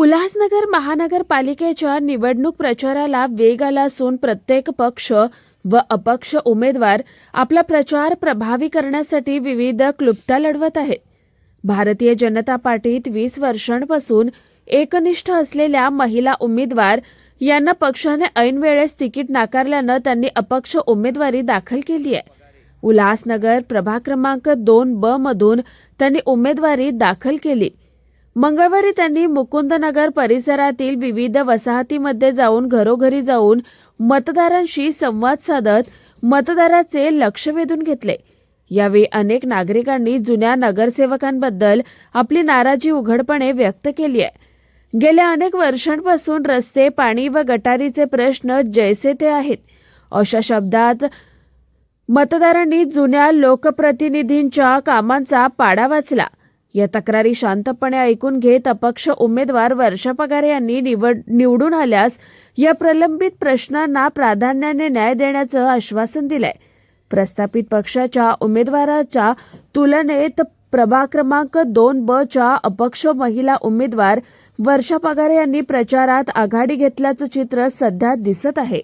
उल्हासनगर महानगरपालिकेच्या निवडणूक प्रचाराला वेग आला असून प्रत्येक पक्ष व अपक्ष उमेदवार आपला प्रचार प्रभावी करण्यासाठी विविध क्लुप्त्या लढवत आहेत. भारतीय जनता पार्टीत 20 वर्षांपासून एकनिष्ठ असलेल्या महिला उमेदवार यांना पक्षाने ऐन वेळेस तिकीट नाकारल्यानं त्यांनी अपक्ष उमेदवारी दाखल केली आहे. उल्हासनगर प्रभाग क्रमांक 2B मधून त्यांनी उमेदवारी दाखल केली. मंगळवारी त्यांनी मुकुंदनगर परिसरातील विविध वसाहतीमध्ये जाऊन घरोघरी जाऊन मतदारांशी संवाद साधत मतदाराचे लक्ष वेधून घेतले. यावेळी अनेक नागरिकांनी जुन्या नगरसेवकांबद्दल आपली नाराजी उघडपणे व्यक्त केली आहे. गेल्या अनेक वर्षांपासून रस्ते, पाणी व गटारीचे प्रश्न जैसे ते आहेत. अशा शब्दात मतदारांनी जुन्या लोकप्रतिनिधींच्या कामांचा पाडा वाचला. या तक्रारी शांतपणे ऐकून घेत अपक्ष उमेदवार वर्षा पगारे यांनी निवडून आल्यास या प्रलंबित प्रश्नांना प्राधान्याने न्याय देण्याचं आश्वासन दिलंय. प्रस्थापित पक्षाच्या उमेदवाराच्या तुलनेत प्रभाग क्रमांक 2B अपक्ष महिला उमेदवार वर्षा पगारे यांनी प्रचारात आघाडी घेतल्याचं चित्र सध्या दिसत आहे.